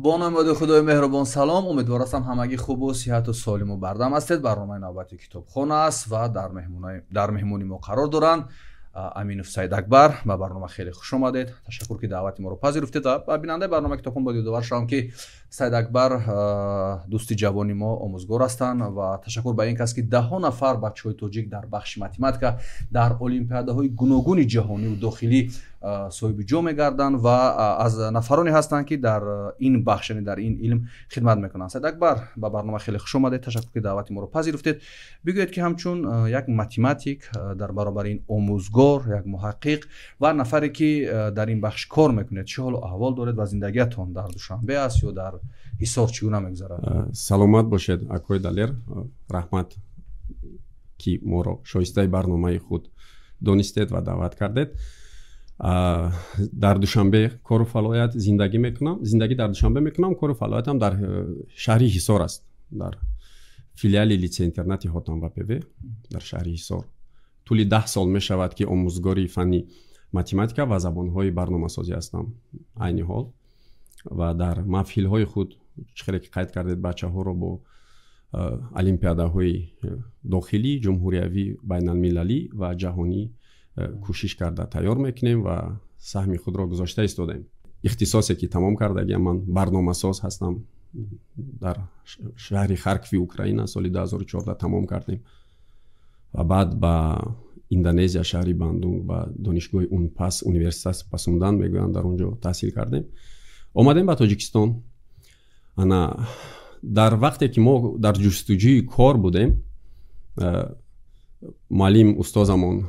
با نام خدای مهربان سلام. امیدوار هستم همگی خوب و صحت و سالم و بردم هستید. برنامه نوبتی کتابخانه است و در مهمونی ما قرار دارند امینов سید اکبر. به برنامه خیلی خوش آمدید. تشکر که دعوت ما رو پذیرفتید. و بیننده برنامه کتابخانه با یادآور شدم که سید اکبر دوستی جوانی ما آموزگار هستند و تشکر به این کس که 10 نفر بچه‌های تاجیک در بخش متماتیکا در المپیادهای گوناگون جهانی و داخلی صاحب جام می‌گردند و از نفرانی هستند که در این بخش در این علم خدمت میکنند. سید اکبر به برنامه خیلی خوش آمدید. تشکر که دعوت ما رو پذیرفتید. بگویید که همچون یک متماتیک در برابر این آموزگار، یک محقق و نفری که در این بخش کار میکنید، چه حال و احوال دارید و زندگیتون در دوشنبه است یا در حصار چگونه میگذره؟ سلامت باشید اکوی دلیر. رحمت که ما رو شایسته برنامه خود دانستید و دعوت کردید. در دوشنبه کار و فعالیت زندگی در دوشنبه میکنم. کار و فعالیتم در شهر حصار است، در فیلیال لیسه اینترنتی هاتم و پی در شهر حصار. طول 10 سال می شود که آموزگاری فنی متماتیکا و زبانهای برنامه‌سازی هستم عین حال و در محفل‌های خود چخیلی که قید کردید بچه‌ها رو با المپیادهای داخلی، جمهوریوی، بین‌المللی و جهانی کوشش کرده تیار میکنیم و سهم خود را گذاشته ایستادیم. اختصاصی که تمام کرده من برنامه‌ساز هستم. در شهر خارکوی اوکراین سال 2014 تمام کردیم و بعد با اندونزیا شهری باندونگ و دانشگاه اونپاس یونیورسیته پاسوندان میگویند در اونجا تحصیل کردیم. اومدیم به تاجیکستان. انا در وقتی که ما در جستجوی کار بودیم، معلم استادمون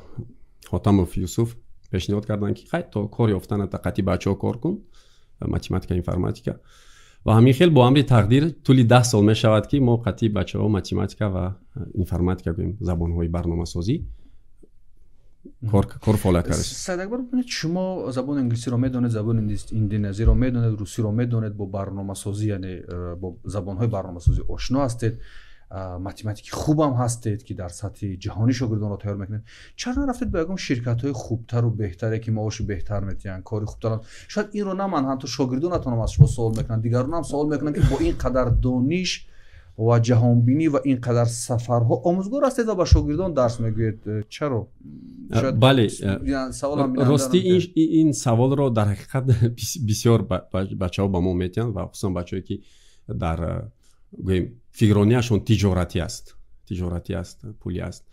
حاتموف یوسف پیشنهاد کردن که خیلی تا کار یافتن قطعی بچه‌ها کار کن، متماتیکا اینفرماتیکا. و همین خیلی با امر تقدیر طول 10 سال می شود که ما قطعی بچه‌ها متماتیکا و اینفرماتیکا گویم زبان‌های برنامه‌سازی کار فعالیت کردیم. سید اکبر، ببینید شما زبان انگلیسی رو میدونید، زبان اندونزی رو میدونید، روسی رو میدونید، با برنامه‌سازی یعنی با زبان‌های برنامه‌سازی آشنا هستید، متماتیک خوب هم هستید که در سطح جهانی شاگردان رو تیار میکنید. چرا نرفتید به شرکت‌های خوبتر و بهتری که معاش بهتر میدن، کاری خوبتر؟ شاید این رو نمن تو شاگردانتون هم از شما سوال میکنن، دیگران هم سوال میکنن که با این قدر دانش و جهان بینی و این قدر سفرها آموزگار هستید و با شاگردان درس میگویید، چرا؟ بله، راستی این سوال رو در حقیقت بسیار بچه‌ها با ما میتونن و خصوصا بچه‌ای که در گویم فکرانیشون تجارتی است، پولی است.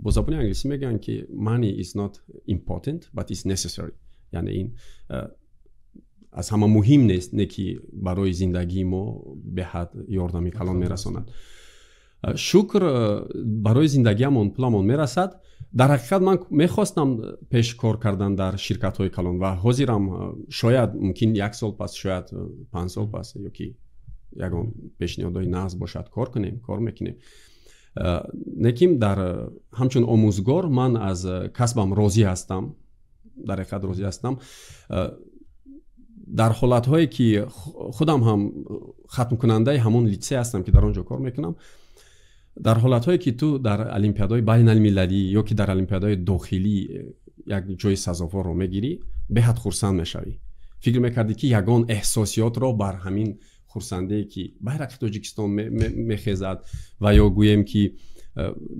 با زبان انگلیسی میگن که money is not important but is necessary. یعنی این از همه مهم نیست، نه که برای زندگی ما به حد یاردمی کلان میرساند. شکر برای زندگیمون پولمون میرسد. در حقیقت من میخواستم پیش کار کردن در شرکت های کلان و حاضرم، شاید ممکن 1 سال پس، شاید 5 سال پس یا که یگان پیشنهادهای نازل باشد کار میکنیم. نکیم در همچون آموزگار من از کسبم راضی هستم، در حقیقت راضی هستم. در حالت هایی که خودم هم ختم کننده همون لیسه هستم که در اونجا کار میکنم، در حالت هایی که تو در المپیادهای بین المللی یا که در المپیادهای داخلی یک جای سزاوار رو میگیری، به حد خرسند میشوی. فکر میکردی که یگان احساسیات رو بر همین خرسنده که بیرق تاجیکستان میخیزد و یا گویم که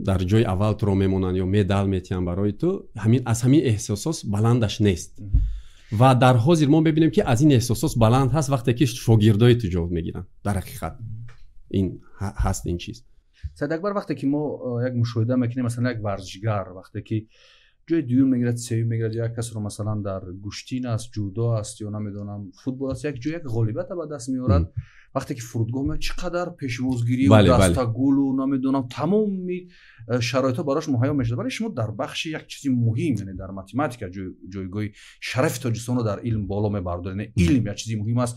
در جای اول تو رو میمونن یا مدال میتین برای تو، از همین احساسات بلندش نیست. و در حاضر ما ببینیم که از این احساسات بلند هست وقتی که شاگردای تو جواب میگیرن. در حقیقت این هست این چیز. سید اکبر، وقتی که ما یک مشاهده میکنیم، مثلا یک ورزشگر وقتی که جای دوم میگیرد، سوم میگیرد، یک کس رو مثلا در گشتین است، جودو است یا نمیدونم فوتبال است، یک جای یک غالبیت به دست میارد، وقتی که فرودگاه میاد چقدر پیشوازگیری و دستگل و نمیدونم تمام شرایط براش مهیا میشه. ولی شما در بخش یک چیزی مهم، یعنی در متماتیکا جایگاه شرف تاجیکستان رو در علم بالا میبردارین. علم یک چیزی مهم است.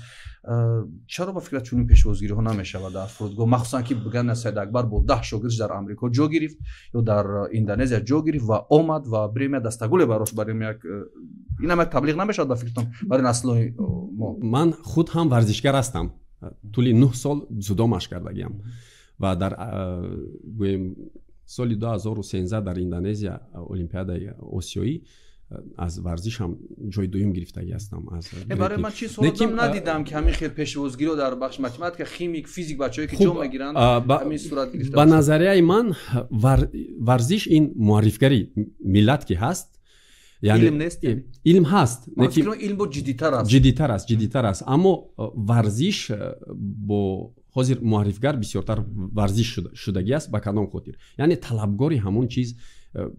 چرا با فکرت چنین پیشوازگیری ها نمیشه و در فرودگاه، مخصوصا که بگن سید اکبر با 10 شاگردش در آمریکا جا گرفت یا در اندونزیا جا گرفت و آمد و بریم دستگل براش بریم، یک اینم یک تبلیغ نمیشه به فکرتون برای نسل ما؟ من خود هم ورزشگر هستم. طول 9 سال جودو مشق کردم و در گویم سال 2013 در اندونزیا المپیاد آسیایی از ورزش هم جای دوم گرفتگی هستم. از برای من چیز سوالم ندیدم که همین خیلی پیش‌وزگیرو در بخش متماتیک، خیمیک، فیزیک بچه‌ای که جام میگیرن همین صورت گرفته. به نظریه من ورزش این معرفگری ملت که هست، یعنی علم نیست، علم هست، لیکن علم با جدی‌تر است اما ورزش با حاضر معرفگر بسیارتر ورزش شدگی است. به کدام خاطر؟ یعنی طلبگاری همون چیز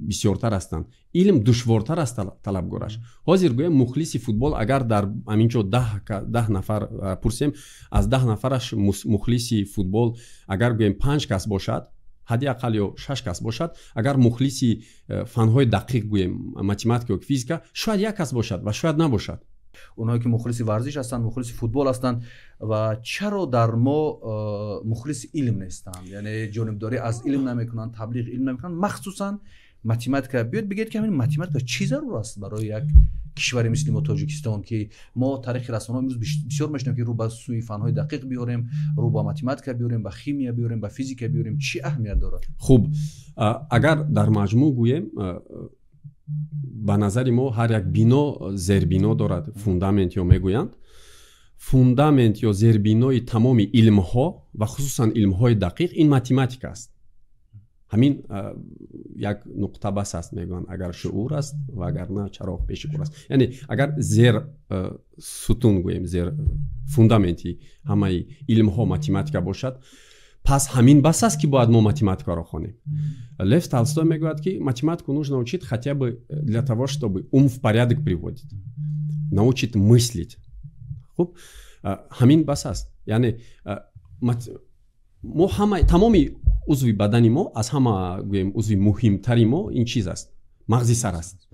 بسیارتر هستند. علم دشوارتر است طلبگارش. حاضر گویم مخلص فوتبال اگر در همینجا 10 نفر پرسیم، از 10 نفرش مخلص فوتبال اگر گویم 5 کس باشد، حداقل یا 6 کس باشد، اگر مخلص فنهای دقیق گویم متماتیک و فیزیک شاید 1 کس باشد و شاید نباشد. اونایی که مخلص ورزش هستند، مخلص فوتبال هستند و چرا در ما مخلص علم نیستند؟ یعنی جانبداری از علم نمیکنن، تبلیغ علم نمیکنن، مخصوصا متماتیک. بیاد بگید که همین متماتیک چی ضرور است برای یک کشوری مثل ما تاجیکستان که ما تاریخ رسانه‌ها امروز بسیار میشنویم که رو به سوی فنهای دقیق بیاریم، رو به متماتیک بیاریم، به شیمی بیاریم، به فیزیک بیاریم، چی اهمیت داره؟ خوب، اگر در مجموع گویم به نظر ما هر یک بنا زیربنا دارد، فوندامنت یا میگویند. فوندامنت یا زیربنای تمام علم ها و خصوصا علم های دقیق این متماتیک است. همین یک نقطه بس است میگن، اگر شعور است و اگر نه چراغ پیش کور است. یعنی اگر زیر ستون گویم، زیر فوندامنتی همه علم ها متماتیک باشد، پس همین بس است که باید ما математика را خوانیم. Лев Толстой میگوید که математику нужно учить хотя бы для того, чтобы ум в порядок приводить, научить мыслить. خب همین بس است. یعنی ما همه تمامی عضو بدن ما از همه گویم عضو مهمتری ما این چیز است، مغز سر است.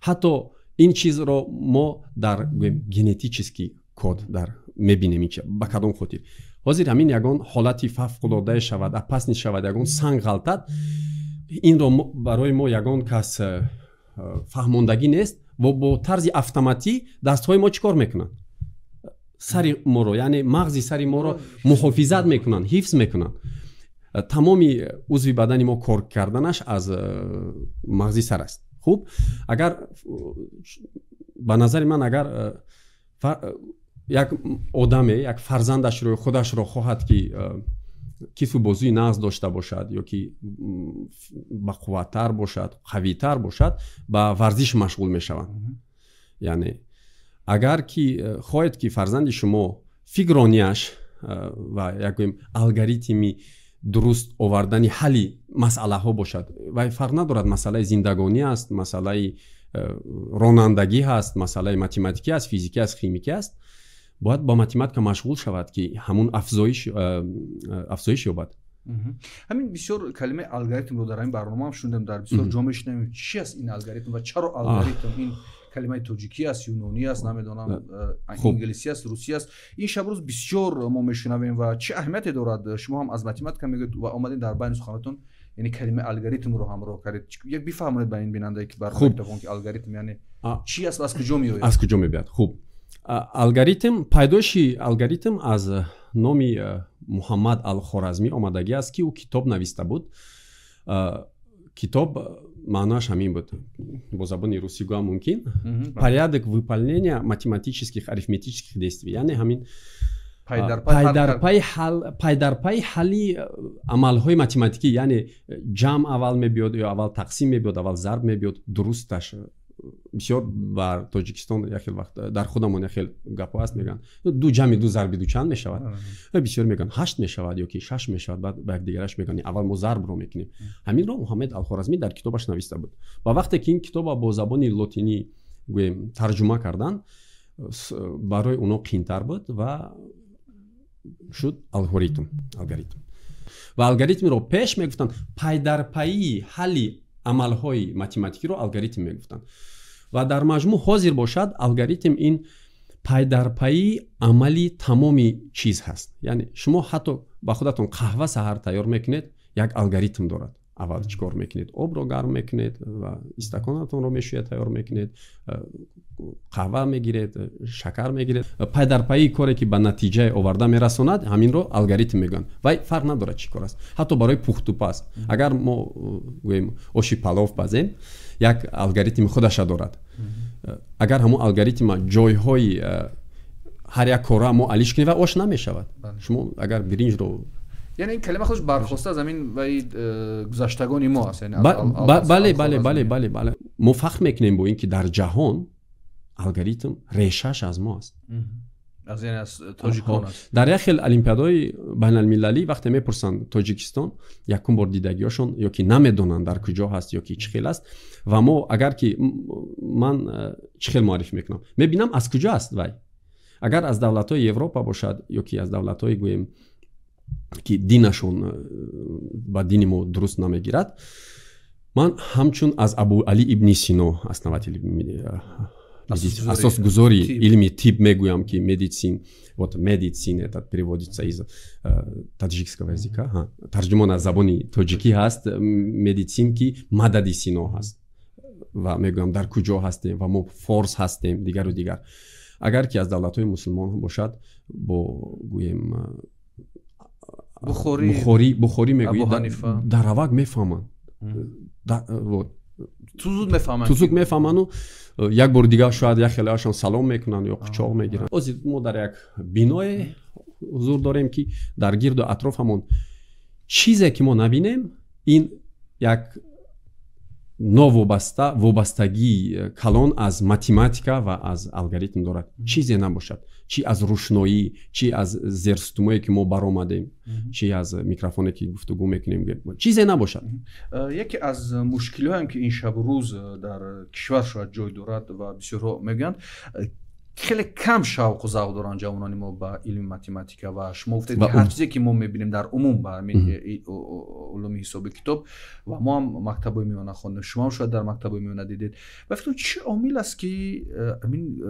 حتی این چیز را ما در ژنتیکی کد در میبینیم که به کدام خاطر. حاضر همین یگان حالتی فوق‌العاده شود، پس نیست شود یگان سنگ غلطد، این را برای ما یگان کس فهماندگی نیست و با طرز اتوماتی دستهای ما چیکار میکنن؟ سری ما رو، یعنی مغز سری ما رو محافظت میکنن، حفظ میکنن. تمامی عضو بدن ما کار کردنش از مغز سر است. خوب، اگر به نظر من اگر یک آدم یک فرزندش رو خودش رو خواهد که کیف بازوی نغز داشته باشد یا که بقوتر باشد، قویتر باشد، به ورزش مشغول میشوند. یعنی اگر که خواهید که فرزند شما فکرانیش و یک الگوریتمی درست آوردن حل مسئله ها باشد و فرق ندارد مسئله زندگانی است، مسئله رانندگی هست، مسئله متماتیکی است، فیزیکی است، شیمیکی است، باید با متماتیک مشغول شود که همون افزایش یابد. همین بسیار کلمه الگوریتم رو در این برنامه هم شوندم، در بسیار جا میشنویم. چی است این الگوریتم و چرا الگوریتم؟ این کلمه تاجیکی است، یونانی است، نمیدونم انگلیسی است، روسی است. این شب روز بسیار ما میشنویم و چه اهمیتی دارد؟ شما هم از متماتیک میگید و اومدین در بین سخنتون یعنی کلمه الگوریتم رو همراه کردید. یک بفهمونید به این بیننده که برنامه تفاهم که الگوریتم یعنی چی است و از کجا میاد؟ از کجا میاد؟ خوب، الگوریتم، پیدایشی الگوریتم از نامی محمد الخوارزمی آمدگی است که او کتاب نوشته بود. کتاب معناش همین بود، با زبان روسی گویم ممکن порядок выполнения математических арифметических действий، یعنی همین پای در پای حل عملهای متماتیکی، یعنی جمع اول میبیاد یا اول تقسیم میبیاد، اول ضرب میبیاد، درستش بسیار بر تاجیکستان یک وقت در خودمون خیلی گپا هست میگن دو جمع دو ضرب دو چند میشود، بسیار میگن 8 میشود یا که 6 میشود، بعد به دیگرش میگن اول ما ضرب رو میکنیم. همین رو محمد الخوارزمی در کتابش نوشته بود و وقتی که این کتاب با زبان لاتینی گویم ترجمه کردن برای اونا قین‌تر بود و شد الگوریتم. و الگوریتم رو پیش میگفتن پای در پای حل عملهای متماتیکی رو الگوریتم میگفتن و در مجموع حاضر باشد الگوریتم این پای در پای عملی تمامی چیز هست. یعنی شما حتی با خودتون قهوه سحر تیار میکنید، یک الگوریتم دارد. اول چیکار میکنید؟ آب رو گرم میکنید و استکانتون رو میشویید، تیار میکنید، қаҳва мегиред, шакар мегиред, пай дар пайи коре ки ба натиҷа оварда мерасонад, ҳаминро алгоритм мегӯянд. Вай фарқ надорад чӣ кор аст. ҳатто барои пухтупа аст. Агар мо гӯем оши палов пазем, як алгоритми худаша дорад. Агар ҳамон алгоритма ҷойҳои ҳар як кора мо алиш кунем ва ош намешавад. Шумо агар биринҷро یعنی این کلمه خودش برخواسته از همین و گذشتگان ما است. یعنی بله ما فخر میکنیم با اینکه در جهان الگوریتم ریشه‌اش از ماست. از یعنی از تاجیکان است. در یک خیل المپیادهای بین المللی وقتی میپرسن تاجیکستان یکم بار دیدگیشون یا که نمیدونن در کجا هست یا که چه خیل است و ما اگر که من چه خیل معرفی میکنم میبینم از کجا است وای. اگر از دولت‌های اروپا باشد یا که از دولت‌های گویم که دینشون با دین ما درست نمیگیرد، من همچون از ابو علی ابن سینا اساس گذاری علم طب میگویم که медицин это переводится из таджикского языка. ترجمان از زبان تاجیکی هست. медицин که مدد سینا هست و میگویم در کجا هستیم و ما فارس هستیم دیگر و دیگر. اگر که از دولت‌های مسلمان باشد با گویم بخاری میگوید در روک میفهمن تو زود میفهمن و یک بار دیگه شاید یک خیلیشان سلام میکنن یا قچاق میگیرن. ما در یک بینای حضور داریم که در گرد و اطرافمون چیزی که ما نبینیم این یک وابستگی کلان از ماتماتیکا و از الگوریتم دارد. چیزی نباشد، چی از روشنایی، چی از زیرستمایی که ما برآمدیم، چی از میکروفونی که گفتگو میکنیم، چیزی نباشد. یکی از مشکل‌هایی که این شب و روز در کشور شاید جای دارد و بسیارها میگن خیلی کم شوق و ذوق دارن جوانان ما با علم ماتماتیکا و شما گفتید که هر چیزی که ما میبینیم در عموم با علوم حساب کتاب و ما هم مکتبای میانه خواندیم، شما هم شاید در مکتبای میانه دیدید. و فکر چه عامل است که همین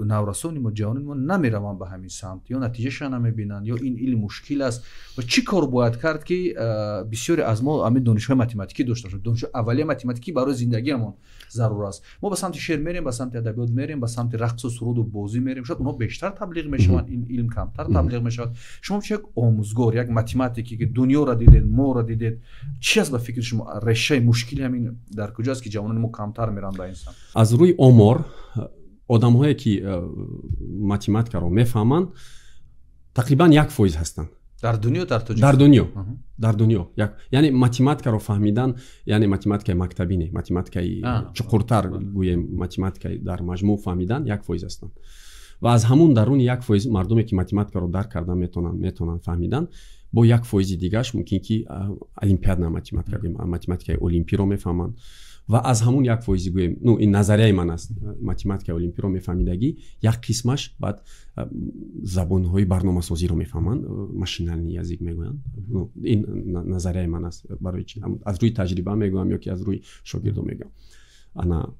نورسان ما جوانان ما نمیروند به همین سمت یا نتیجهش نمیبینن یا این علم مشکل است و چی کار باید کرد که بسیاری از ما همین دانش‌های ماتماتیکی داشته باشیم. دانش اولیه ماتماتیکی برای زندگیمون ضرور است. ما به سمت شعر میریم، به سمت ادبیات میریم، به سمت رقص و سرود و بازی میریم، شاید اونها بیشتر تبلیغ میشن، این علم کمتر تبلیغ میشد. شما چه یک آموزگار، یک ماتماتیکی که دنیا را دیدید، ما را دیدید، چی از به فکر شما ریشه مشکلی همین در کجاست که جوانان ما کمتر میرن به این سمت؟ از روی عمر آدم‌هایی که ماتماتیکا رو میفهمن تقریبا 1% هستند. در دنیا در دنیا یعنی ماتماتیکا رو فهمیدن، یعنی ماتماتیکای مکتبی نه، ماتماتیکای چقورتر گویم ماتماتیکای در مجموع فهمیدن 1% هستند و از همون درون 1% مردمی که ماتماتیکا رو درک کردن میتونن فهمیدن. با 1% دیگه‌اش ممکن که المپیاد ماتماتیکای المپی رو میفهمن و از همون 1% گویم این نظریه من است، ماتماتیکای المپی رو میفهمیدگی یک قسمش بعد زبان‌های برنامه‌سازی رو میفهمن، ماشینال یازیک میگوین. این نظریه من است. برای چی؟ از روی تجربه میگم یا که از روی شاگردو میگم. انا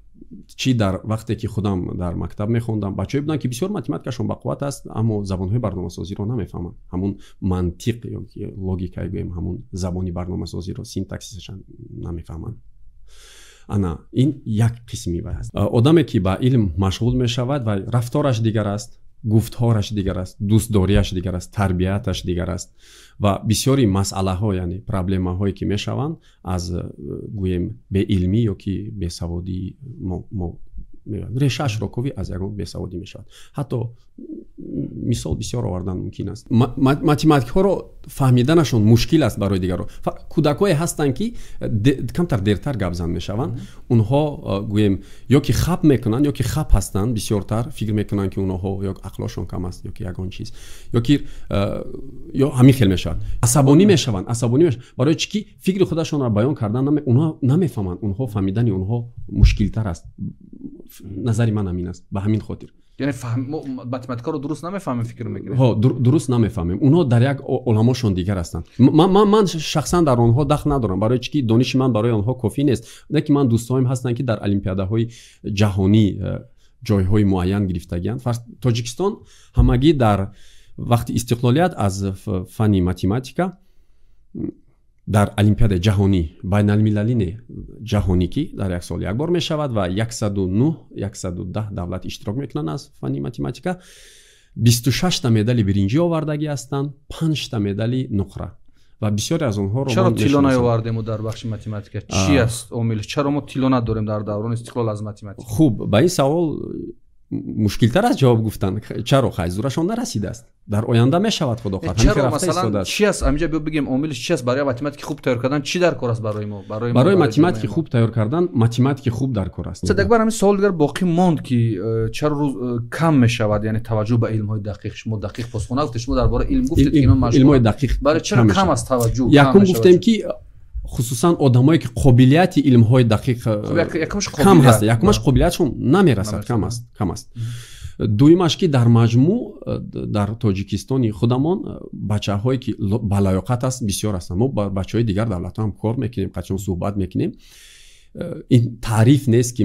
چی در وقتی که خودم در مکتب میخوندم بچه‌ها بودن که بسیار ماتماتیکاشون با قوت است اما زبان‌های برنامه‌سازی رو نمیفهمن. همون منطق یا لوگیکای گویم همون زبانی برنامه‌سازی رو سینتاکسیسش نمیفهمن. انا این یک قسمی است. آدمی که با علم مشغول میشود و رفتارش دیگر است، گفتارش دیگر است، دوست داریش دیگر است، تربیتش دیگر است و بسیاری مسئله ها یعنی پرابلم هایی که میشوند از گویم به علمی یا که به سوادی ما ریشه‌اش رو کوی از یگان به سوادی میشود. حتی مثال بسیار آوردن ممکن است. ماتماتیک ها رو فهمیدنشون مشکل است برای دیگران. کودکای هستن که کمتر دیرتر گپ زن میشوند، اونها گویم یا که خب میکنن یا که خب هستن، بسیارتر فکر میکنن که اونها یا عقلشون کم است یا که یگان چیز یا که یا همین خیل میشن، عصبانی میشوند، برای چی که فکر خودشون رو بیان کردن اونها نمیفهمن، اونها فهمیدن اونها مشکل تر است. نظری من همین است. به همین خاطر یعنی ماتماتیکا رو درست نمیفهمیم، فکر میکنیم درست نمیفهمیم. اونها در یک علماشون دیگر هستند. من شخصا در اونها دخل ندارم برای چی که دانش من برای اونها کافی نیست. نه که من دوستایم هستن که در المپیادهای جهانی جایهای معین گرفتگیان. تاجیکستان همگی در وقت استقلالیت از فن ماتماتیکا дар олимпиадаи ҷаҳонӣ байналмилалии ҷаҳонӣ ки дар як сол як бор мешавад ва 110 давлат иштирок мекунанд аз фанни математика. 26 та медали биринҷӣ овардагӣ ҳастанд, 5 та медали нуқра ва бисёре аз онҳоро чаро тилло наёвардему дар бахши математика? Чи аст омилш? чаро мо тилло надорем дар даврони истиқлол аз математика? хуб, ба ин савол мушкилтар аст ҷавоб гуфтан. чаро хай зурашон нарасидааст, дар оянда мешавад худо хоҳад. чаро масалан чи аст аминҷа биё бигем омилш чи аст барои математики хуб тайёр кардан? чи дар кор аст барои мо? барои математики хуб тайёр кардан математики хуб дар кор аст. Дагбар ҳамин savol дигар боқӣ монд ки чаро кам мешавад, яъне таваҷҷӯҳ ба илмҳои дақиқ. шумо дақиқ посух нагуфтед, шумо дар бораи илм гуфтед ки имон машғул. илмҳои дақиқ барои чаро кам аст таваҷҷӯҳ? якум гуфтем ки хусусан одамое ки қобилияти илмҳои дақиқ кам ҳаст, якумаш қобилиятшон намерасад, кам аст. дуюмаш ки дар маҷмӯъ дар тоҷикистони худамон бачаҳое ки ба лаёқат аст бисёр ҳастанд. мо ба бачаҳои дигар давлатҳо ҳам кор мекунем, қачон суҳбат мекунем. ин таъриф нест ки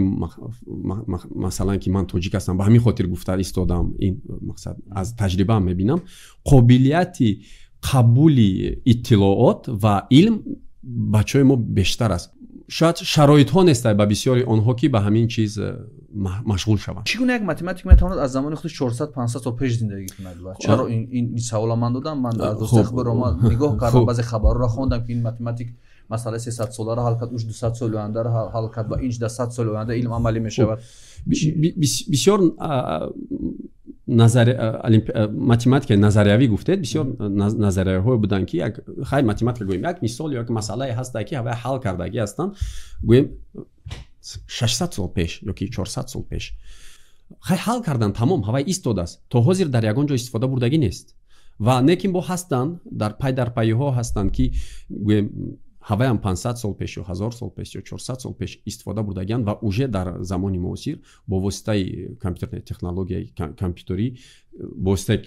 масалан ки ман тоҷик ҳастам ба ҳамин хотир гуфта истодам. ин мақсад аз таҷрибаам мебинам қобилияти қабули иттилоот ва илм бачаҳои мо бештар аст. шояд шароитҳо нестад ба бисёри онҳо ки ба ҳамин чиз машғул шаванд. чӣ гуна як математик метавонад аз замони худаш 400-500 сол пеш зиндагӣ кунад? чаро ин савола ман додам. ман дар дӯсти ахбор омад нигоҳ кардам, баъзе хабарҳоро хондам ки ин математик масъалаи 300 соларо ҳал кард, уш 200 соли ояндаро ҳал кард ва инч дар 100 соли оянда илм амалӣ мешавад. бисёр математикаи назариявӣ гуфтед. бисёр назариявиҳое буданд ки хай математика гӯем як мисол ё масъалае ҳаста ки ҳавай ҳал кардагӣ ҳастанд, гӯем 600 сол пеш ё ки 400 сол пеш хай ҳал кардан, тамом, ҳавай истодааст. то ҳозир дар ягон ҷо истифода бурдагӣ нест. ва не ки бо ҳастанд дар пайҳо ҳастанд ки гӯем ҳаваям 500 сол пеш ё 1000 сол пеш ё 400 сол пеш истифода бурдагиянд ва уже дар замони муосир бо воситаи компютерни технологияи компютерӣ бо воситаи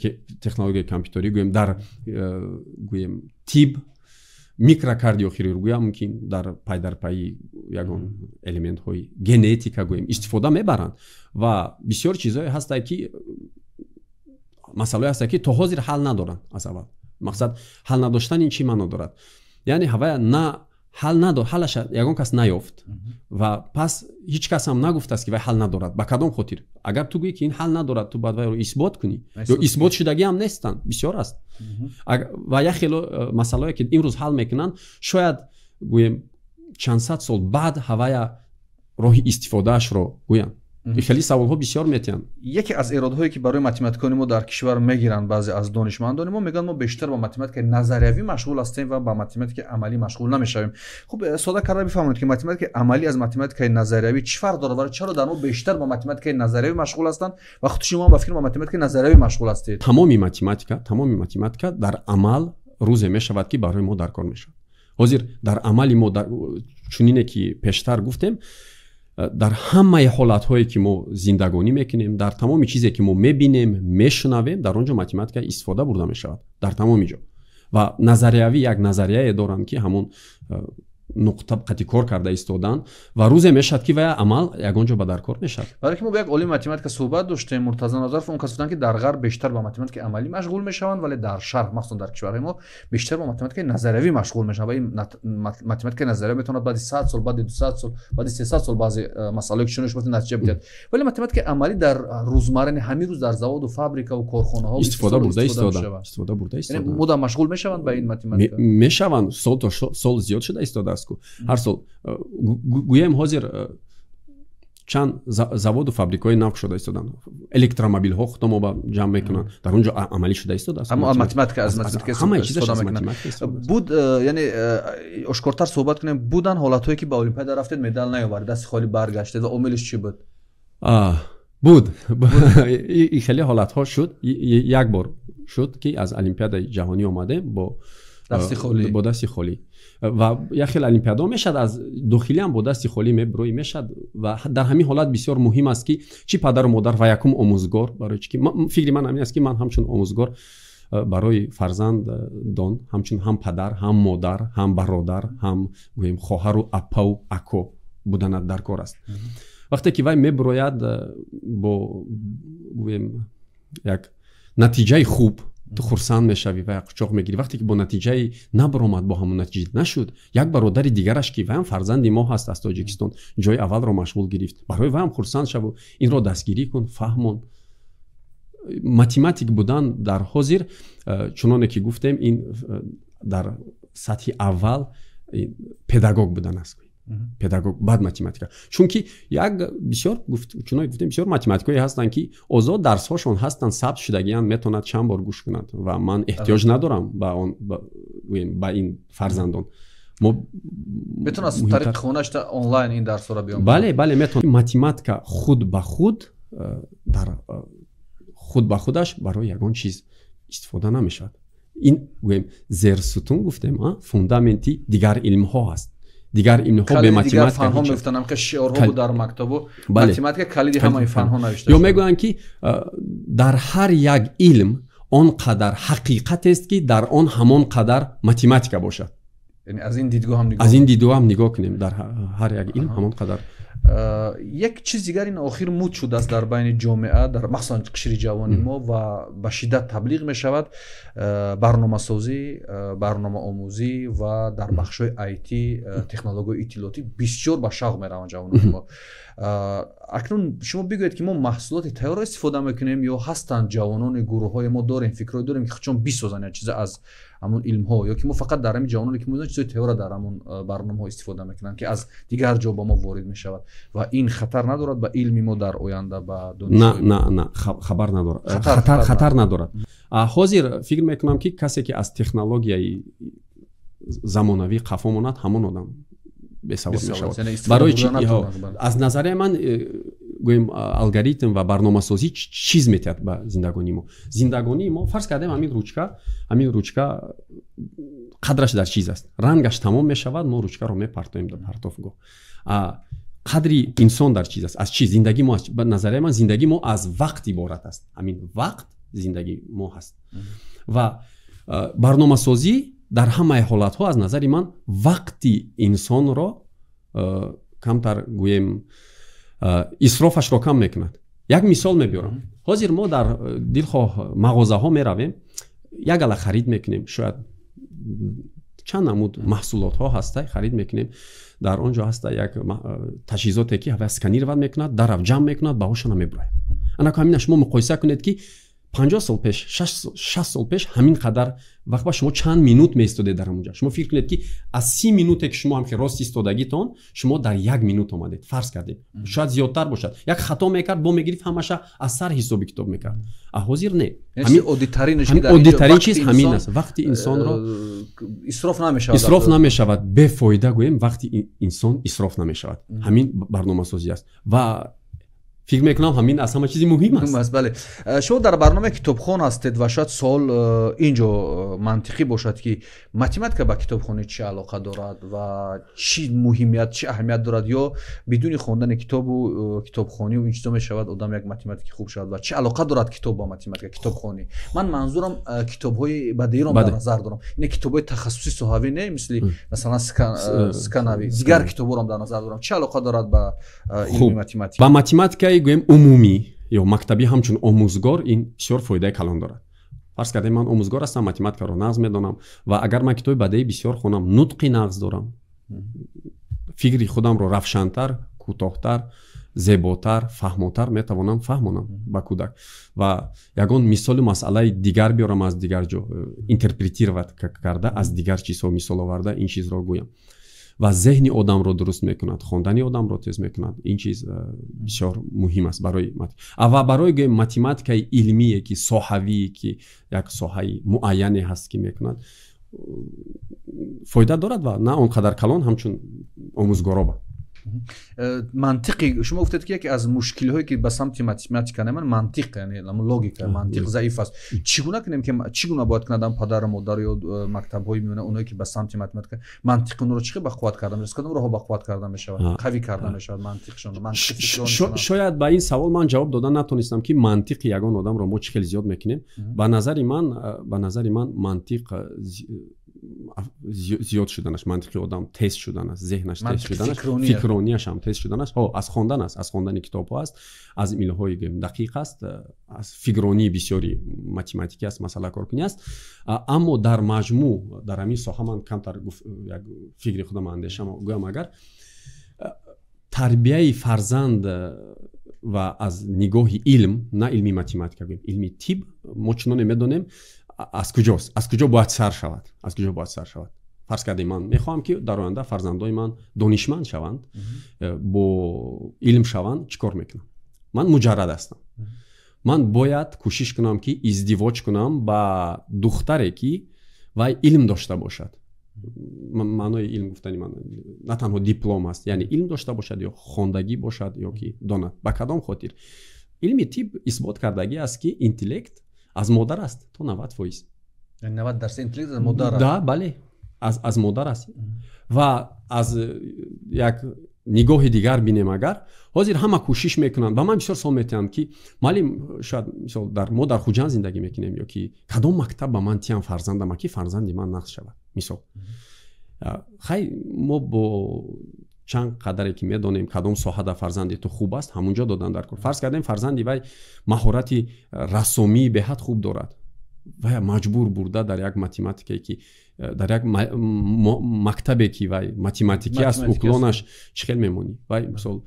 технологияи компютерӣ гӯем дар гӯем тиб, микрокардиохирургия мумкин дар пайи ягон элементҳои генетика гӯем истифода мебаранд ва бисёр чизҳое ҳастанд ки масъалаҳое ҳастанд ки то ҳозир ҳал надоранд. аз аввал мақсад ҳал надоштани чӣ маъно дорад? яъне ҳавая на ҳал надор, ҳалаш ягон кас наёфт ва пас ҳеҷ кас ҳам нагуфтааст ки вай ҳал надорад. ба кадом хотир? агар ту гӯӣ ки ин ҳал надорад, ту баъд вайро исбот кунӣ ё исбот шудагӣ ҳам нестанд, бисёр аст. ва як хело масъалаое ки имрӯз ҳал мекунанд, шояд гӯем чанд сад сол баъд ҳавая роҳи истифодаашро гӯянд. хеле саволҳо бисёр метиҳанд. яке аз иродҳое ки барои математикони мо дар кишвар мегиранд баъзе аз донишмандони мо, мегӯянд мо бештар ба математикаи назариявӣ машғул ҳастем ва ба математикаи амалӣ машғул намешавем. хуб, сода карда бифаҳмонед ки математикаи амалӣ аз математикаи назариявӣ чӣ фарқ дорад ва чаро дар мо бештар ба математикаи назариявӣ машғул ҳастанд ва худ шумо ба фикр ба математикаи назариявӣ машғул ҳастед? тамоми математика дар амал рӯзе мешавад ки барои мо дар кор мешавад. ҳозир дар амали мо чунине ки пештар гуфтем, дар ҳамаи ҳолатҳое ки мо зиндагонӣ мекунем, дар тамоми чизе ки мо мебинем, мешунавем, дар он ҷо математика истифода бурда мешавад, дар тамоми ҷо. ва назариявӣ як назарияе доранд ки ҳамон нуқта қати кор карда истодан ва рӯзе мешавад ки вая амал ягон ҷо ба дар кор мешавад. барои ки мо ба як олими математика суҳбат доштем, Муртаза Назаров, он кас гуфтанд ки дар ғарб бештар ба математикаи амалӣ машғул мешаванд, вале дар шарқ, махсусан дар кишварҳои мо, бештар ба математикаи назариявӣ машғул мешаванд. ва ин математикаи назариявӣ метавонад баъди 100 сол, баъди 200 сол, баъди 300 сол баъзе масъалаҳое ки шумо шумо натиҷа бидиҳад. вале математикаи амалӣ дар рӯзмарраи ҳамин рӯз дар заводу фабрикаву корхонаҳо истифода бурда истода. мудам машғул мешаванд ба ин математика? мешаванд, сол то сол зиёд шуда истодааст ку. ҳар сол гӯем ҳозир чанд заводу фабрикаҳои нав шуда истоданд. электромобилҳо худомо ба ҷамъ мекунанд, дар он ҷо амалӣ шуда истодааст. математика аз математика ҳамаи чизаш аз математика буд, яъне ошкортар суҳбат кунем, будан ҳолатҳое ки ба олимпиада рафтед, медал наёваред, дасти холӣ баргаштед ва омилиш чӣ буд? буд хеле ҳолатҳо шуд. як бор шуд ки аз олимпиадаи ҷаҳонӣ омадем бо дасти холӣ ва як хел олимпиада мешад, аз дохилиам бо дасти холӣ меброӣ мешад ва дар ҳамин ҳолат бисёр муҳим аст ки чӣ падару модар ва якум омӯзгор, барои чӣ ки фикри ман ҳамин аст ки ман ҳамчун омӯзгор барои фарзандон ҳамчун ҳам падар, ҳам модар, ҳам бародар, ҳам гӯем хоҳару аппаву ако буданат дар кор аст. вақте ки вай меброяд бо гӯем як натиҷаи хуб تو خرسند میشوی و قچاق میگیری. وقتی که با نتیجه نبرآمد، با همون نتیجه نشد، یک برادر دیگرش که و هم فرزند ما هست از تاجیکستان جای اول رو مشغول گرفت، برای و هم خرسند شو و این رو دستگیری کن، فهمون. ماتماتیک بودن در حاضر چنانه که گفتیم این در سطح اول پداگوگ بودن است. پداگوگ بعد ماتماتیکا، چون که یک بسیار چون گفتیم بسیار ماتماتیکایی هستن که اوضاع درس هاشون هستن ثبت شدگیان میتونند چند بار گوش کنند و من احتیاج ندارم با این فرزندان. ما میتونن از طریق خونش تا آنلاین این درس را بیان. بله میتونن. ماتماتیکا خود به خود در خود به خودش برای یگان چیز استفاده نمیشود. این زیر ستون گفتیم فوندامنتی دیگر علم ها هست. دیگر علم ها به ماتماتیکا فن ها میفتنم که شعارها بود در مکتب و ماتماتیکا کلیدی همه فن ها نوشته یا میگویند که در هر یک علم آنقدر حقیقت است که در آن همان قدر ماتماتیکا باشد. یعنی از این دیدگاه هم نگاه کنیم در هر یک علم همان قدر. یک چیز دیگر این آخر مود شده است در بین جامعه، در مخصوصا قشر جوانی ما و به شدت تبلیغ می شود برنامه سازی، برنامه آموزی و در بخش‌های آیتی، تکنولوژی اطلاعاتی بسیار به شوق می روند جوانان ما. اکنون شما بگویید که ما محصولات تیار استفاده میکنیم یا هستند جوانان گروه‌های ما داریم فکرای داریم که چون بسازن چیز از همون علم ها، یا که ما فقط در همین جوانانی که می‌دونن چیزای تئوری در همون برنامه‌ها استفاده میکنن که از دیگر جا با ما وارد میشود و این خطر ندارد به علم ما در آینده به دانش؟ نه خبر ندارد. خطر ندارد. حاضر فکر میکنم که کسی که از تکنولوژی زمانوی قفا ماند همون آدم بسواد میشود. برای چی از نظر من گویم الگوریتم و برنامه‌سازی چیز میتاد به زندگانی ما فرض کردیم همین روچکا قدرش در چیز است، رنگش تمام میشود، ما روچکا رو میپرتیم در پرتوفگاه. قدری انسان در چیز است، از چی زندگی ما به نظر من زندگی ما از وقت عبارت است. همین وقت زندگی ما هست و برنامه‌سازی در همه حالت ها از نظر من وقتی انسان را کمتر گویم اسرافش را کم میکند. یک مثال میبرم. حاضر ما در دلخواه مغازه ها میرویم، یک گله خرید میکنیم، شاید چند نمود محصولات ها هسته خرید میکنیم، در آنجا هسته یک تجهیزاتی که هوا اسکنر ود میکند، در جمع میکند، باهاشون میبرد. انا همین شما مقایسه کنید که 50 سال پیش 60 سال پیش همین قدر وقت با شما چند مینوت میستاده در اونجا. شما فکر کنید که از 30 مینوتی که شما هم که راست ایستادگیتون شما در 1 مینوت اومدید، فرض کردید شاید زیادتر باشد، یک خطا میکرد با میگرفت همشه از سر حساب کتاب میکرد. حاضر نه، همین اودیترین چیز همین است. وقتی انسان را اسراف نمیشود به فایده گویم، وقتی انسان اسراف نمیشود، همین برنامه‌سازی است و فکر میکنم همین از همه چیزی مهم است. بله. شما در برنامه کتابخوان هستید و شاید سوال اینجا منطقی باشد که ماتماتیکا با کتابخوانی چه علاقه دارد و چی مهمیت چه اهمیت دارد، یا بدون خواندن کتاب و کتابخوانی و این چیزا میشود آدم یک ماتماتیک خوب شود و چه علاقه دارد کتاب با ماتماتیکا کتابخوانی؟ من منظورم کتاب‌های بدیهی رو در نظر دارم. این کتاب‌های تخصصی صحابی نه، مثلا سکناوی دیگر کتاب‌ها رو در نظر دارم. چه علاقه دارد با علم ماتماتیک؟ با ماتماتیکا گویم عمومی یا مکتبی همچون آموزگار این بسیار فایده کلان دارد. فرض کنید من آموزگار هستم، ماتماتیکا رو نظم میدونم و اگر من کتاب بدیهی بسیار خونم، نطقی نقض دارم، فکری خودم رو روشن‌تر، کوتاه‌تر، زیباتر، فهماتر میتوانم فهمونم با کودک و یگان مثال مسئله دیگر بیارم از دیگر جا اینترپریتیر کرده، از دیگر چیزها مثال آورده این چیز را گویم و ذهن آدم رو درست میکند، خواندن آدم رو تیز میکند. این چیز بسیار مهم است برای و برای ماتماتیکای علمی که صحوی که یک ساحه معینی هست که میکند فایده دارد و نه اونقدر کلان همچون آموزگارا با منطقی. شما گفتید که یکی از مشکل هایی که به سمت ماتماتیکا نمیان منطق، یعنی لوگیک، منطق ضعیف است. چگونه کنیم که چگونه باید کنم پدر مادر یا مکتب های میونه اونایی که به سمت ماتماتیکا منطق اون رو چه بقوت کردن میشه، کدوم راه بقوت کردن میشه، قوی کردن میشه منطقشون؟ شاید به این سوال من جواب دادن نتونستم که منطق یگان آدم رو مشکل زیاد میکنیم. به نظر من منطق زیاد شدنش، منطقی آدم تست شدنش، ذهنش تست شدنش، فکرونی فکرونیش هم تست شدنش از خواندن است، از خواندن کتاب ها است، از ایمیل های دقیق است، از فکرونی بسیاری متماتیکی است، مسئله کارکنی است. اما در مجموع در همین ساحه من کمتر یک فکر خودم اندیشم گویم اگر تربیه فرزند و از نگاه علم، نه علمی متماتیک گویم، علمی طب، ما چنان نمیدونیم از کجاست، از کجا باید سر شود، از کجا باید سر شود. فرض کردیم من میخوام که در آینده فرزندای من دانشمند شوند، با علم شوند، چیکار میکنم؟ من مجرد هستم، من باید کوشش کنم که ازدواج کنم با دختری که وای علم داشته باشد. معنای علم گفتنی من نه تنها دیپلم است، یعنی علم داشته باشد یا خواندگی باشد یا که داند. با کدام خاطر؟ علم طب اثبات کردگی است که اینتلکت از مادر است تا 90%. یعنی 90% اینتلکت از مادر است. ده بله، از مادر است. و از یک نگاه دیگر بینیم اگر حاضر همه کوشش میکنند و من بسیار سوال میتونم که معلم شاید مثلا ما در خوجند زندگی میکنیم یا که کدام مکتب به من تیم فرزندم که فرزندی من نقص شود مثلا خیلی ما با چند قدری که میدونیم کدام ساحه در فرزندی تو خوب است همونجا دادن در کار. فرض کردیم فرزندی وای مهارت رسمی به حد خوب دارد و مجبور بوده در یک متماتیکی که در یک مکتبی که وای متماتیکی است اوکلونش چخیل میمونی وای مثلا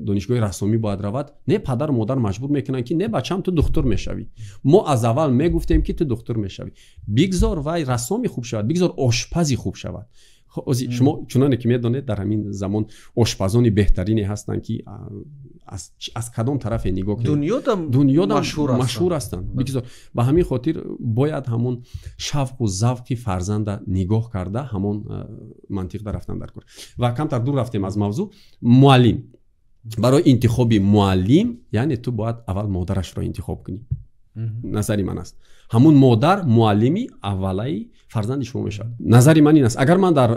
دانشگاه رسمی باید رود، نه پدر و مادر مجبور میکنن که نه بچه‌م تو دکتر میشوی. ما از اول میگفتیم که تو دکتر میشوی، بگذار وای رسمی خوب شود، بگذار آشپزی خوب شود. شما چونانه که میدونید در همین زمان آشپزانی بهترینی هستن که از کدام طرف نگاه کنید دنیا مشهور هستند. بگذار به همین خاطر باید همون شوق و ذوق فرزند نگاه کرده همون منطق در رفتن در کار. و کمتر دور رفتیم از موضوع. معلم، برای انتخاب معلم یعنی تو باید اول مادرش را انتخاب کنی. نظری من است همون مادر معلمی اولی فرزند شما میشد. نظری من این است اگر من در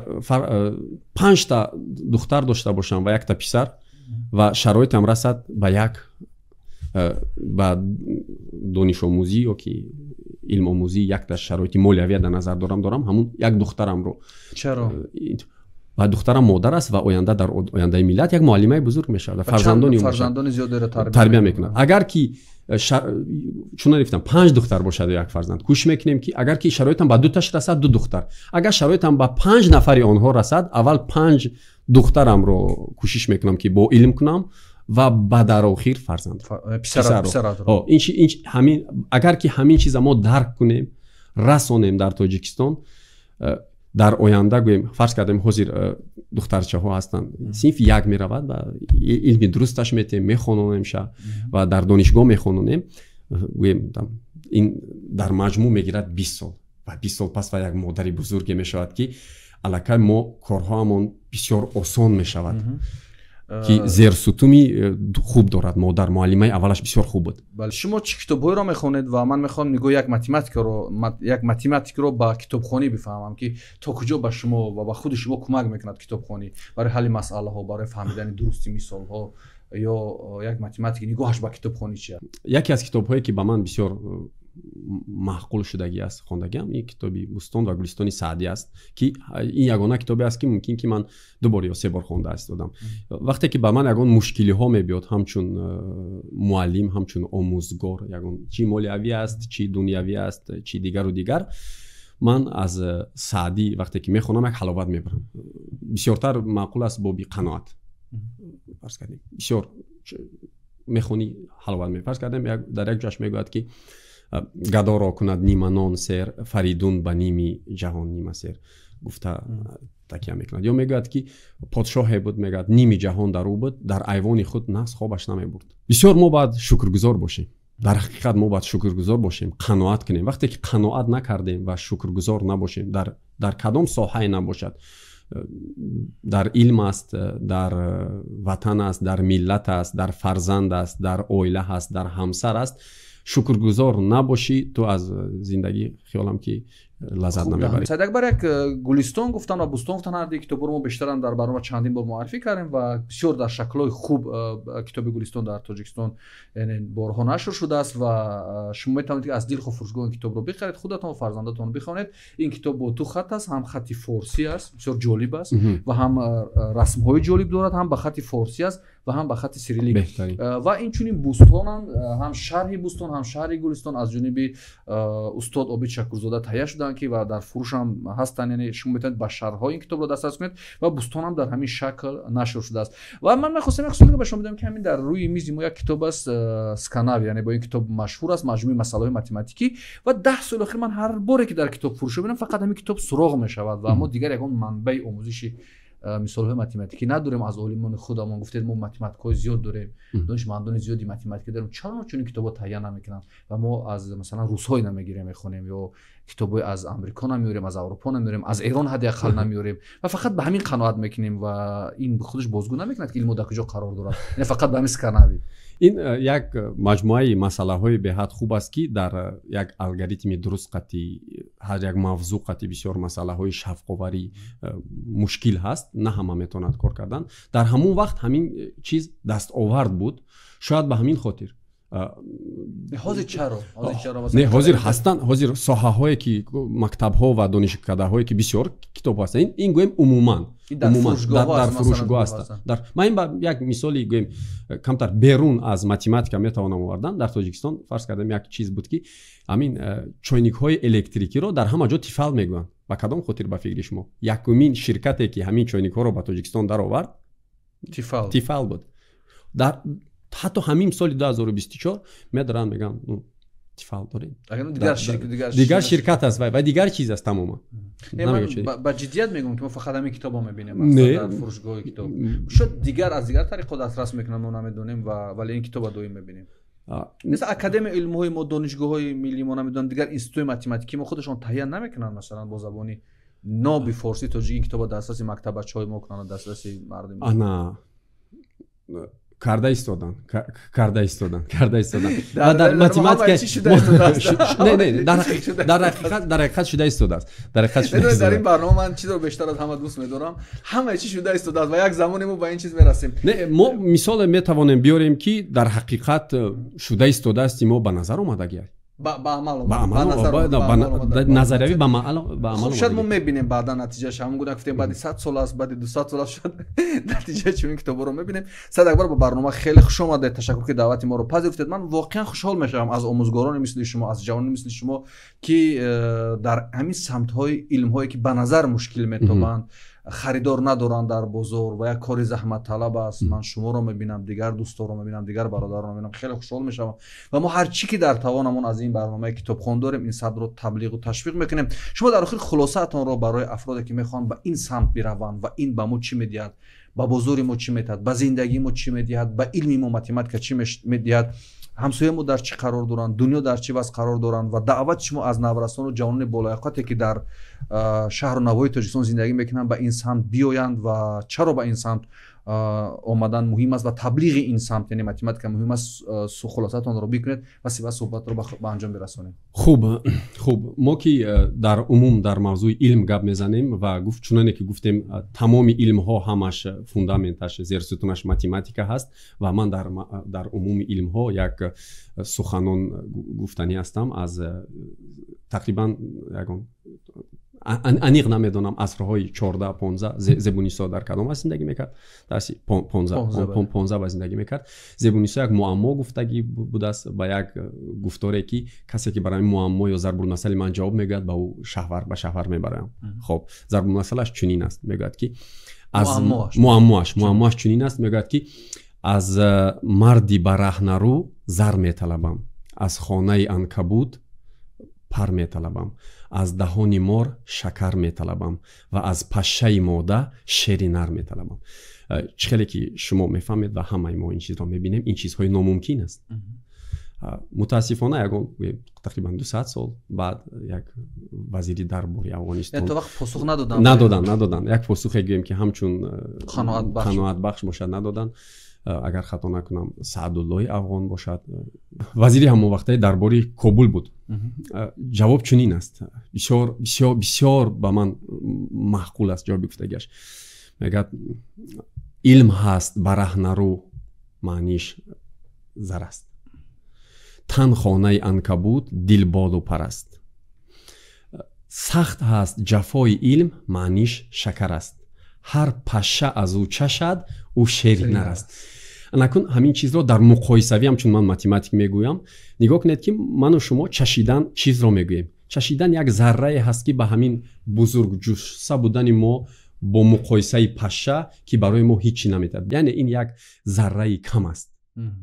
5 تا دختر داشته باشم و 1 تا پسر و شرایطم رسد به یک با دانش آموزی یا که علم آموزی یک تا شرایط مولوی در نظر دارم همون یک دخترم رو چرا و دخترم مادر است و آینده در آینده ملت یک معلمه بزرگ میشه و فرزندان زیاد تربیت میکنه. اگر که چون گفتم 5 دختر باشد و یک فرزند کوشش میکنیم که اگر که شرایطم با 2 تاش رسد 2 دختر، اگر شرایطم با 5 نفر آنها رسد اول 5 دخترم رو کوشش میکنم که با علم کنم و بعد در آخر فرزند پسر رو. این همین اگر که همین چیزا ما درک کنیم رسانیم در تاجیکستان در آینده گویم فرض کردیم حاضر دخترچه ها هستن صنف 1 می رود و علم درستش میخونونیم و در دانشگاه میخونونیم گویم این در مجموع میگیرد 20 سال و 20 سال پس و یک مادری بزرگ میشود که الکی ما کارهامون بسیار آسان میشود که زیر ستومی خوب دارد. مادر معلمه اولش بسیار خوب بود. بله شما چه کتاب‌هایی را میخونید و من میخوام نگاه یک متماتیک رو با کتابخوانی بفهمم که تا کجا به شما و به خود شما کمک میکند کتابخوانی برای حل مسئله ها، برای فهمیدن درستی مثال ها یا یک متماتیک نگاهش به کتابخوانی چیه؟ یکی از کتاب‌هایی که به من بسیار معقول شدگی است خواندگیم این کتابی بوستان و گلستان سعدی است که این یگانه کتابی است که ممکن که من 2 بار یا 3 بار خونده استم. وقتی که به من یگان مشکلی ها میبیاد همچون معلم همچون آموزگار یگان چی مولوی است چی دنیوی است چی دیگر و دیگر من از سعدی وقتی که میخونم یک حلاوت میبرم. بسیارتر معقول است با بی قناعت فرض کردیم بسیار میخونی حلاوت می فرض کردیم در یک جاش میگوید که گدا را کند نیم نان سر فریدون به نیم جهان نیم سر گفته تکیه میکند. یا میگوید که پادشاه بود میگوید نیم جهان در او بود در ایوان خود نفس خوابش نمیبرد. بسیار ما باید شکرگزار باشیم. در حقیقت ما باید شکرگزار باشیم، قناعت کنیم. وقتی که قناعت نکردیم و شکرگزار نباشیم در کدام ساحه نباشد، در علم است، در وطن است، در ملت است، در فرزند است، در عائله است، در همسر است، شکرگزار نباشی تو از زندگی خیالم که лаззат намебаред. Сайд Акбар як гулистон гуфтан ва бустон гуфтан, ҳар ди китобро мо бештарам дар барнома чандин бор муаррифӣ кардем ва бисёр дар шаклҳои хуб китоби гулистон дар Тоҷикистон борҳо нашр шудааст ва шумо метавонед аз дил фурӯшгоҳ ин китобро бихаред, худатон ва фарзандатон бихонед. Ин китоб бо ду хат аст, ҳам хати форсӣ аст, бисёр ҷолиб аст ва ҳам расмҳои ҷолиб дорад, ҳам ба хати форсӣ аст ва ҳам ба хати сирилик ва инчунин бустонанд, ҳам шарҳи бустон, ҳам шаҳри гулистон аз ҷониби устод Обид Шакурзода таҳия шуданд ки ва дар фурӯш ҳам ҳастанд, яъне шумо метавонед ба шарҳҳо ин китобро дастрас кунед ва бустон ҳам дар ҳамин шакл нашр шудааст. Ва ман мехостам як сӯали ба шумо бидам ки ҳамин дар рӯи мизи мо як китоб аст, Сканави, яъне бо ин китоб машҳур аст, маҷмӯи масъалаҳои математикӣ, ва 10 соли охир ман ҳар боре ки дар китобфурӯшо бинам фақат ҳамин китоб суроғ мешавад ва мо дигар ягон манбаи омӯзиши мисолҳои математикӣ надорем. Аз олимони худамон гуфтед мо математикҳои зиёд дорем, донишмандони зиёди математикӣ дорем, чаро чунин китобҳо таҳия намекунанд ва мо аз масалан русҳои намегирем мехонем, ё китобҳои аз Амрико намеорем, аз Аврупо намеорем, аз Эрон ҳадди ақал намеорем ва фақат ба ҳамин қаноат мекунем ва ин худаш бозгӯ намекунад ки илмо дар куҷо қарор дорад, яъне фақат ба ҳамин Сканави. ин як маҷмӯаи масъалаҳои беҳад хуб аст ки дар як алгоритми дурустқати ҳар як мавзӯқати бисёр масъалаҳои шавқоварӣ мушкил ҳаст, на ҳама метавонад кор кардан. Дар ҳамон вақт ҳамин чиз дастовард буд, шояд ба ҳамин хотир ҳозир чаро не ҳозир ҳастанд, ҳозир соҳаҳое ки мактабҳо ва донишкадаҳое ки бисёр китоб ҳастанд, ин гӯем умуман дар фурӯшгоҳ ҳастанд. Ман ин ба як мисоли гӯем камтар берун аз математика метавонам овардан. Дар Тоҷикистон фарз кардем як чиз буд ки ҳамин чойникҳои электрикиро дар ҳама ҷо тифал мегӯянд. Ба кадом хотир ба фикри шумо? Якумин ширкате ки ҳамин чойникҳоро ба Тоҷикистон даровард тифал буд. ҳатто ҳамин соли 2024 медаранд мегӯянд тифал дорем, дигар ширкат аст ва дигар чиз аст тамоман. ба ҷиддият мегӯям ки мо фақат ҳамин китобро мебинем дар фурӯшгоҳи китоб. шояд дигар аз дигар тариқо дастрас мекунанд, мо намедонем, вале ин китобро доим мебинем. мисал академияи илмҳои мо, донишгоҳҳои миллии мо, намедонам дигар институтҳои математикӣ мо худашон таҳия намекунанд масалан бо забони ноби форси тоҷикӣ ин китобро дастраси мактабачаҳои мо кунанд, дастраси мардуми ана карда истодан ва дар математика дар ҳақиқат шуда истодааст. дар ин барнома ман чизро бештар аз ҳама дӯст медорам, ҳамаи чиз шуда истодааст ва як замоне мо ба ин чиз мерасем. Мо мисоле метавонем биёрем ки дар ҳақиқат шуда истодаасти мо ба назар омадаги назариявӣ ба амал шояд мо мебинем баъдан натиҷааш. ҳамон гуна гуфтем баъди 100 сол аст, баъди 200 сол аст, шояд натиҷаи чунин китобҳоро мебинем. Сайд Акбар, ба барнома хеле хуш омадед. Ташаккур ки даъвати моро пазирифтед. ман воқеан хушҳол мешавам аз омӯзгорони мисли шумо, аз ҷавонони мисли шумо ки дар ҳамин самтҳои илмҳое ки ба назар мушкил метобанд, харидор надоранд дар бозор ва як кори заҳматталаб аст, ман шуморо мебинам, дигар дӯстонро мебинам, дигар бародаронро мебинам, хеле хушҳол мешавам ва мо ҳар чӣ ки дар тавонамон аз ин барномаи китобхон дорем ин садро таблиғу ташвиқ мекунем. шумо дар охир хулосаатонро барои афроде ки мехоҳанд ба ин самт бираванд ва ин ба мо чӣ медиҳад, ба бозори мо чӣ метаҳад, ба зиндагии мо чӣ медиҳад, ба илми мо математика чӣ медиҳад, ҳамсояи мо дар чӣ қарор доранд, дунё дар чӣ вазъ қарор доранд ва даъват шумо аз наврасону ҷавонони болояқате ки дар шаҳру навои Тоҷикистон зиндагӣ мекунанд ба ин самт биёянд ва чаро ба ин самт омадан муҳим аст ва таблиғи ин самт, яъне математика муҳим аст. хулосаатонро бикунед ва сипас суҳбатро ба анҷом бирасонем. хуб мо ки дар умум дар мавзӯи илм гап мезанем ва чуноне ки гуфтем тамоми илмҳо ҳамаш фундаменташ, зерсутунаш математика ҳаст ва ман дар умуми илмҳо як суханон гуфтанӣ ҳастам аз тақрибан ягон аниқ намедонам асрҳои 14-15 Зебунисо дар кадом аз зиндагӣ мекард? Дарси 15 ба зиндагӣ мекард. Зебунисо як муаммо гуфтагӣ будааст ба як гуфторе ки касе ки барои муаммо ё зарбулмасали ман ҷавоб мегӯяд ба ӯ ба шаҳвар мебараям. Хоб, зарбулмасалаш чунин аст, мегӯяд ки аз муаммоаш чунин аст, мегӯяд ки аз марди бараҳнарӯ зар металабам, аз хонаи анкабут пар металабам, аз даҳони мор шакар металабам ва аз пашшаи мода шери нар металабам. чӣ хеле ки шумо мефаҳмед ва ҳамаи мо ин чизро мебинем, ин чизҳои номумкин аст. متاسفانه یگان تقریبا 200 سال بعد یک وزیری درباری افغانستان تو وقت پاسخ ندادن یک پاسخ گویم که همچون قناعت بخش باشد ندادن. اگر خطا نکنم سعدالله افغان باشد وزیری همون وقته درباری کابل بود. جواب چنین است، بسیار بسیار بسیار به من معقول است جواب گفتگیش. میگه علم هست برهنه رو معنیش زر است، تن خانه عنکبوت دل بال و پر است. سخت هست جفای علم معنیش شکر است، هر پشه از او چشد او شیرینر است. نکن همین چیز رو در مقایسوی هم چون من متماتیک میگویم نگاه کنید که من و شما چشیدن چیز رو میگوییم. چشیدن یک ذره هست که به همین بزرگ جوشسه بودن ما با مقایسه پشه که برای ما هیچی نمیتد، یعنی این یک ذره کم است.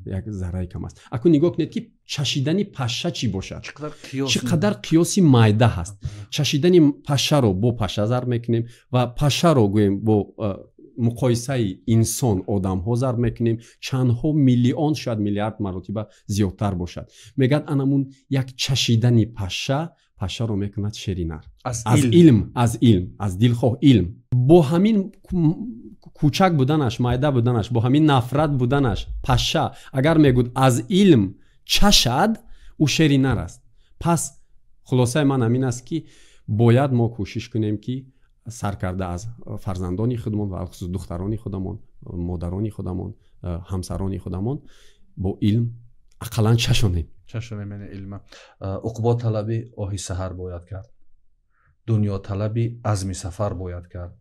یک ذره کم است. اکنون نگاه کنید که چشیدن پشه چی باشد، چقدر قیاسی مایده هست. چشیدن پشه رو با پشه ضرب میکنیم و پشه رو گویم با مقایسه انسان آدم ها ضرب میکنیم چندها میلیون شاید میلیارد مرتبه زیادتر باشد. میگن انمون یک چشیدن پشه رو میکند شیرینر از علم از دلخواه علم. با همین کوچک بودنش، مایده بودنش، با همین نفرت بودنش، پشه اگر میگود از علم چشد او شیرینر است. پس خلاصه من همین است که باید ما کوشش کنیم که سرکرده از فرزندانی خودمون و خصوص دخترانی خودمون، مادرانی خودمون، همسرانی خودمون با علم اقلا چشونیم من علم. عقبا طلبی آهی سحر باید کرد، دنیا طلبی عزم سفر باید کرد.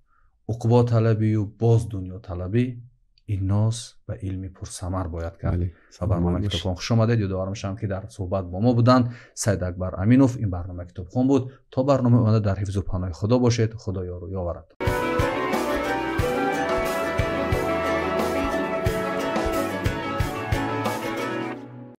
عقبا طلبی و باز دنیا طلبی، این ناز و علمی پرثمر باید کرد. و برنامه کتابخوان خوش آمدید. یادآور میشم که در صحبت با ما بودن سید اکبر امینوف. این برنامه کتابخوان بود. تا برنامه آینده در حفظ و پناه خدا باشید. خدا یار و یاورتان.